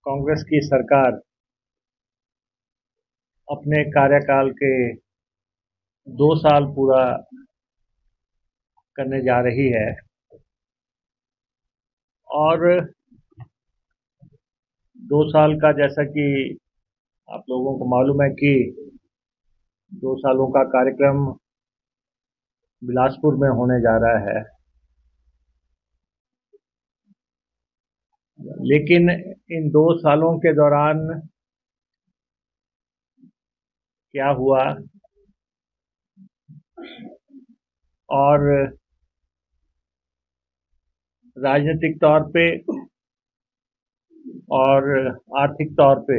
कांग्रेस की सरकार अपने कार्यकाल के 2 साल पूरा करने जा रही है और 2 साल का, जैसा कि आप लोगों को मालूम है कि 2 सालों का कार्यक्रम बिलासपुर में होने जा रहा है। लेकिन इन 2 सालों के दौरान क्या हुआ और राजनीतिक तौर पे और आर्थिक तौर पे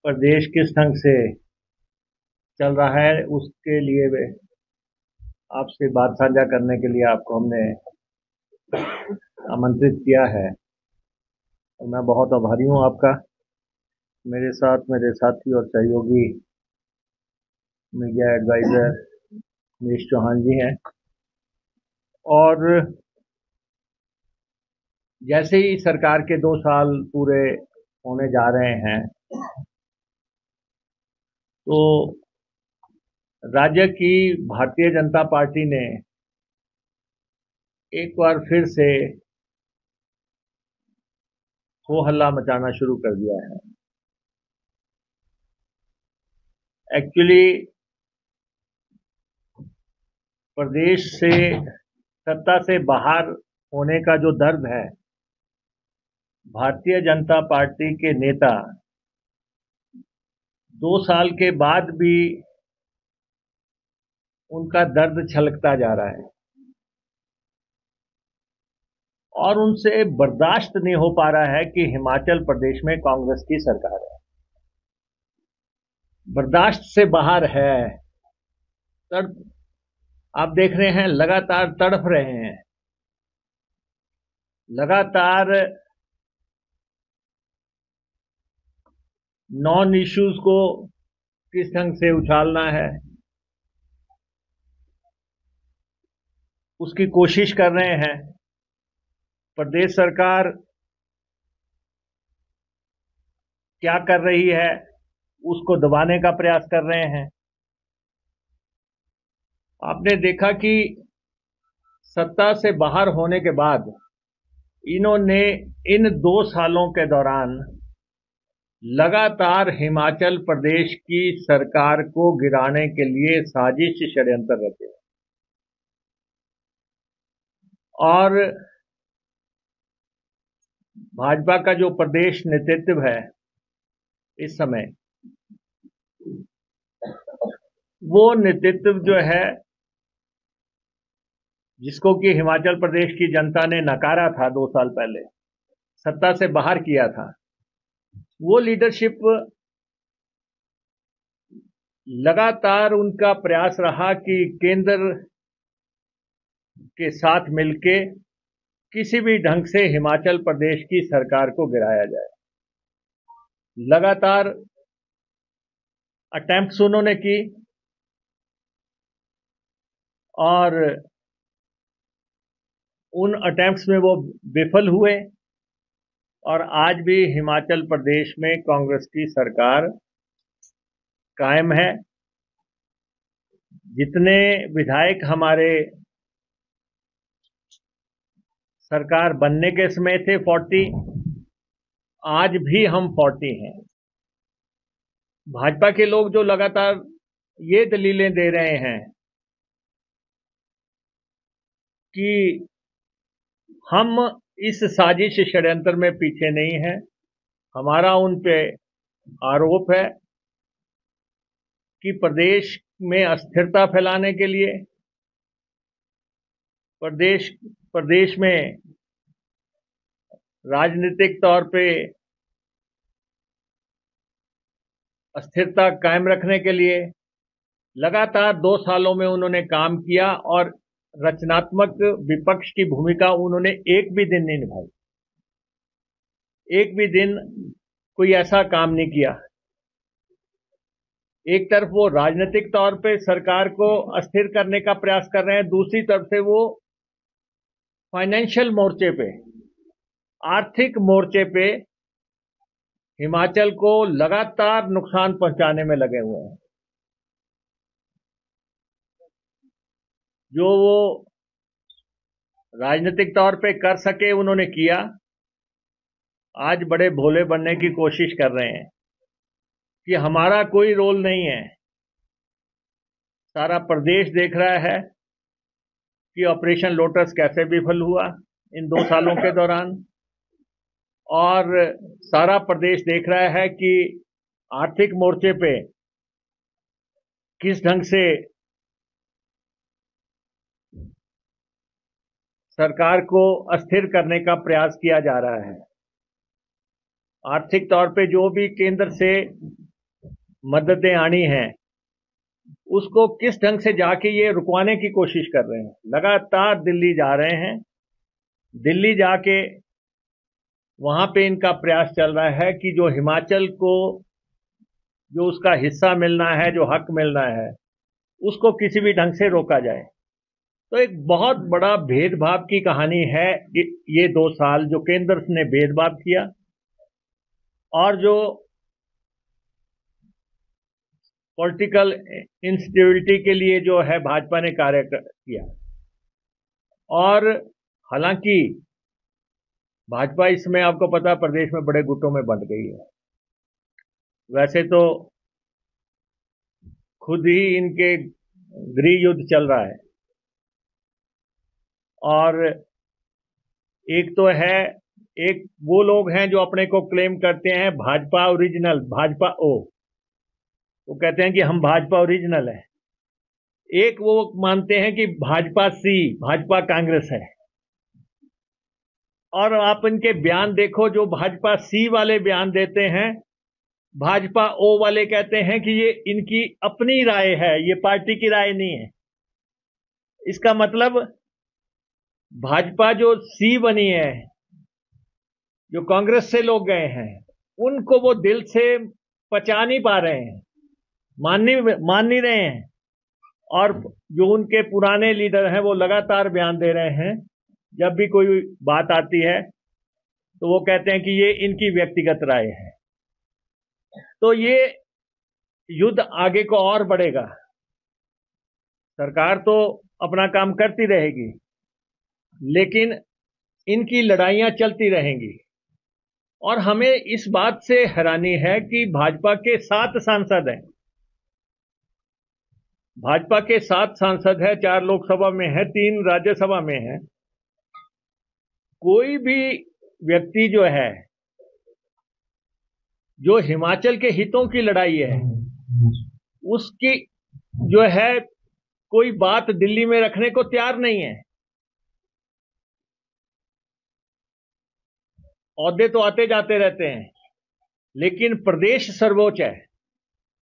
प्रदेश किस ढंग से चल रहा है, उसके लिए आपसे बात साझा करने के लिए आपको हमने आमंत्रित किया है और मैं बहुत आभारी हूँ आपका। मेरे साथ मेरे साथी और सहयोगी मीडिया एडवाइजर मनीष चौहान जी हैं और जैसे ही सरकार के 2 साल पूरे होने जा रहे हैं तो राज्य की भारतीय जनता पार्टी ने एक बार फिर से हो हल्ला मचाना शुरू कर दिया है। एक्चुअली प्रदेश से सत्ता से बाहर होने का जो दर्द है, भारतीय जनता पार्टी के नेता 2 साल के बाद भी उनका दर्द छलकता जा रहा है और उनसे बर्दाश्त नहीं हो पा रहा है कि हिमाचल प्रदेश में कांग्रेस की सरकार है। बर्दाश्त से बाहर है। आप देख रहे हैं, लगातार तड़फ रहे हैं, लगातार नॉन इश्यूज को किस ढंग से उछालना है उसकी कोशिश कर रहे हैं। प्रदेश सरकार क्या कर रही है उसको दबाने का प्रयास कर रहे हैं। आपने देखा कि सत्ता से बाहर होने के बाद इन्होंने इन 2 सालों के दौरान लगातार हिमाचल प्रदेश की सरकार को गिराने के लिए साजिश षड्यंत्र रचे और भाजपा का जो प्रदेश नेतृत्व है इस समय, वो नेतृत्व जो है जिसको कि हिमाचल प्रदेश की जनता ने नकारा था 2 साल पहले, सत्ता से बाहर किया था, वो लीडरशिप लगातार उनका प्रयास रहा कि केंद्र के साथ मिलके किसी भी ढंग से हिमाचल प्रदेश की सरकार को गिराया जाए। लगातार अटेम्प्ट्स उन्होंने की और उन अटेम्प्ट्स में वो विफल हुए और आज भी हिमाचल प्रदेश में कांग्रेस की सरकार कायम है। जितने विधायक हमारे सरकार बनने के समय थे 40, आज भी हम 40 हैं। भाजपा के लोग जो लगातार ये दलीलें दे रहे हैं कि हम इस साजिश षड्यंत्र में पीछे नहीं हैं, हमारा उन पे आरोप है कि प्रदेश में अस्थिरता फैलाने के लिए, प्रदेश में राजनीतिक तौर पे अस्थिरता कायम रखने के लिए लगातार 2 सालों में उन्होंने काम किया और रचनात्मक विपक्ष की भूमिका उन्होंने एक भी दिन नहीं निभाई। एक भी दिन कोई ऐसा काम नहीं किया। एक तरफ वो राजनीतिक तौर पे सरकार को अस्थिर करने का प्रयास कर रहे हैं, दूसरी तरफ से वो फाइनेंशियल मोर्चे पे आर्थिक मोर्चे पे हिमाचल को लगातार नुकसान पहुंचाने में लगे हुए हैं। जो वो राजनीतिक तौर पे कर सके उन्होंने किया। आज बड़े भोले बनने की कोशिश कर रहे हैं कि हमारा कोई रोल नहीं है। सारा प्रदेश देख रहा है कि ऑपरेशन लोटस कैसे विफल हुआ इन 2 सालों के दौरान, और सारा प्रदेश देख रहा है कि आर्थिक मोर्चे पे किस ढंग से सरकार को अस्थिर करने का प्रयास किया जा रहा है। आर्थिक तौर पे जो भी केंद्र से मददें आनी हैं उसको किस ढंग से जाके ये रुकवाने की कोशिश कर रहे हैं। लगातार दिल्ली जा रहे हैं। दिल्ली जाके वहां पे इनका प्रयास चल रहा है कि जो हिमाचल को जो उसका हिस्सा मिलना है, जो हक मिलना है, उसको किसी भी ढंग से रोका जाए। तो एक बहुत बड़ा भेदभाव की कहानी है ये 2 साल जो केंद्र ने भेदभाव किया और जो पॉलिटिकल इंस्टेबिलिटी के लिए जो है भाजपा ने कार्य किया। और हालांकि भाजपा इसमें आपको पता प्रदेश में बड़े गुटों में बंट गई है। वैसे तो खुद ही इनके गृह युद्ध चल रहा है, और एक तो है, एक वो लोग हैं जो अपने को क्लेम करते हैं भाजपा ओरिजिनल, भाजपा ओ, वो कहते हैं कि हम भाजपा ओरिजिनल है। एक वो मानते हैं कि भाजपा सी, भाजपा कांग्रेस है। और आप इनके बयान देखो, जो भाजपा सी वाले बयान देते हैं, भाजपा ओ वाले कहते हैं कि ये इनकी अपनी राय है, ये पार्टी की राय नहीं है। इसका मतलब भाजपा जो सी बनी है, जो कांग्रेस से लोग गए हैं, उनको वो दिल से पचा नहीं पा रहे हैं, मान नहीं रहे हैं। और जो उनके पुराने लीडर हैं वो लगातार बयान दे रहे हैं, जब भी कोई बात आती है तो वो कहते हैं कि ये इनकी व्यक्तिगत राय है। तो ये युद्ध आगे को और बढ़ेगा। सरकार तो अपना काम करती रहेगी, लेकिन इनकी लड़ाइयां चलती रहेंगी। और हमें इस बात से हैरानी है कि भाजपा के 7 सांसद हैं, भाजपा के 7 सांसद हैं, 4 लोकसभा में है, 3 राज्यसभा में है। कोई भी व्यक्ति जो है, जो हिमाचल के हितों की लड़ाई है, उसकी जो है कोई बात दिल्ली में रखने को तैयार नहीं है। औहदे तो आते जाते रहते हैं, लेकिन प्रदेश सर्वोच्च है,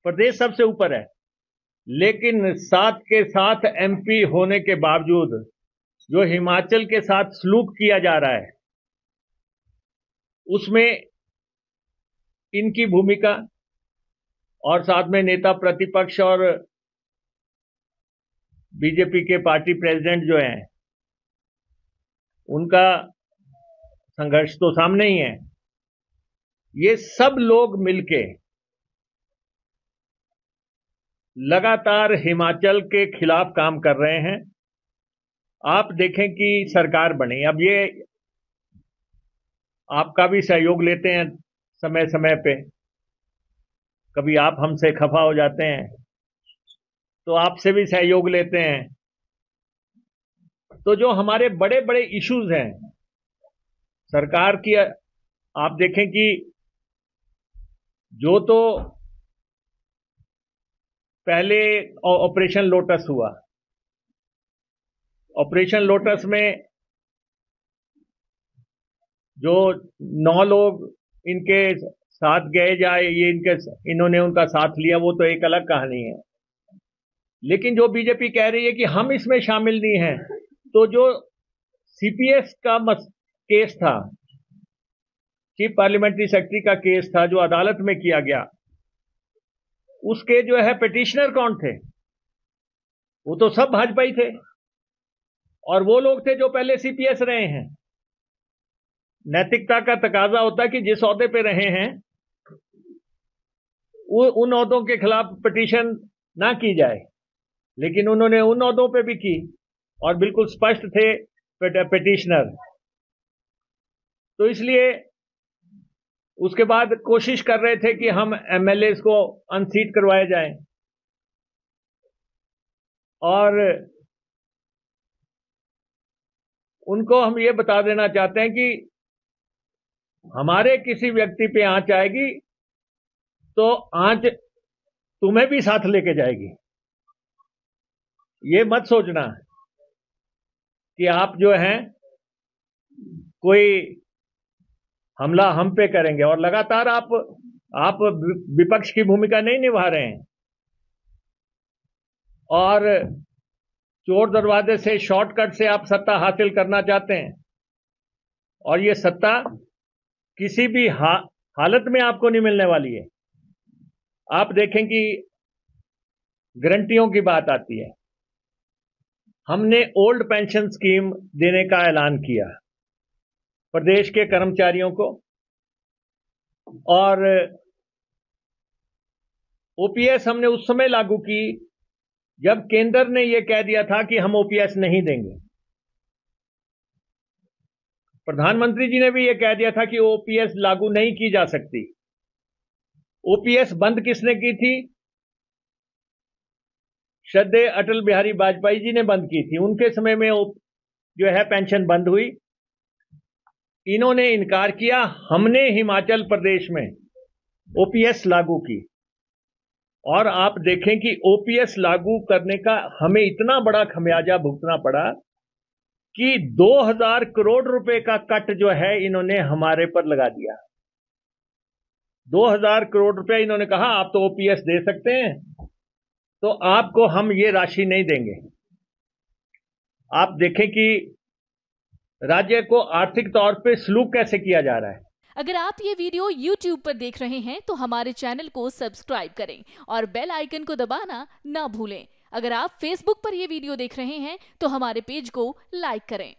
प्रदेश सबसे ऊपर है। लेकिन साथ के साथ एमपी होने के बावजूद जो हिमाचल के साथ सलूक किया जा रहा है, उसमें इनकी भूमिका, और साथ में नेता प्रतिपक्ष और बीजेपी के पार्टी प्रेसिडेंट जो हैं, उनका संघर्ष तो सामने ही है। ये सब लोग मिलके लगातार हिमाचल के खिलाफ काम कर रहे हैं। आप देखें कि सरकार बनी, अब ये आपका भी सहयोग लेते हैं समय समय पे, कभी आप हमसे खफा हो जाते हैं तो आपसे भी सहयोग लेते हैं। तो जो हमारे बड़े बड़े इश्यूज हैं सरकार की, आप देखें कि जो तो पहले ऑपरेशन लोटस हुआ, ऑपरेशन लोटस में जो 9 लोग इनके साथ गए जाए, ये इन्होंने उनका साथ लिया, वो तो एक अलग कहानी है। लेकिन जो बीजेपी कह रही है कि हम इसमें शामिल नहीं हैं, तो जो सीपीएस का केस था, चीफ पार्लियामेंट्री सेक्रेटरी का केस था, जो अदालत में किया गया, उसके जो है पिटिशनर कौन थे? वो तो सब भाजपा ही थे, और वो लोग थे जो पहले सीपीएस रहे हैं। नैतिकता का तकाजा होता है कि जिस ओहदे पे रहे हैं उन ओहदों के खिलाफ पिटीशन ना की जाए, लेकिन उन्होंने उन ओहदों पे भी की और बिल्कुल स्पष्ट थे पिटिशनर। तो इसलिए उसके बाद कोशिश कर रहे थे कि हम एमएलए को अनसीट करवाए जाएं, और उनको हम ये बता देना चाहते हैं कि हमारे किसी व्यक्ति पे आंच आएगी तो आंच तुम्हें भी साथ लेके जाएगी। ये मत सोचना कि आप जो हैं कोई हमला हम पे करेंगे, और लगातार आप विपक्ष की भूमिका नहीं निभा रहे हैं और चोर दरवाजे से, शॉर्टकट से आप सत्ता हासिल करना चाहते हैं, और ये सत्ता किसी भी हालत में आपको नहीं मिलने वाली है। आप देखें कि गारंटियों की बात आती है, हमने ओल्ड पेंशन स्कीम देने का ऐलान किया प्रदेश के कर्मचारियों को, और ओपीएस हमने उस समय लागू की जब केंद्र ने यह कह दिया था कि हम ओपीएस नहीं देंगे। प्रधानमंत्री जी ने भी यह कह दिया था कि ओपीएस लागू नहीं की जा सकती। ओपीएस बंद किसने की थी? श्रद्धेय अटल बिहारी वाजपेयी जी ने बंद की थी। उनके समय में जो है पेंशन बंद हुई। इन्होंने इनकार किया, हमने हिमाचल प्रदेश में ओपीएस लागू की, और आप देखें कि ओपीएस लागू करने का हमें इतना बड़ा खमियाजा भुगतना पड़ा कि 2000 करोड़ रुपए का कट जो है इन्होंने हमारे पर लगा दिया। 2000 करोड़ रुपए इन्होंने कहा आप तो ओपीएस दे सकते हैं, तो आपको हम ये राशि नहीं देंगे। आप देखें कि राज्य को आर्थिक तौर पे सलूक कैसे किया जा रहा है। अगर आप ये वीडियो YouTube पर देख रहे हैं तो हमारे चैनल को सब्सक्राइब करें और बेल आइकन को दबाना ना भूलें। अगर आप Facebook पर ये वीडियो देख रहे हैं तो हमारे पेज को लाइक करें।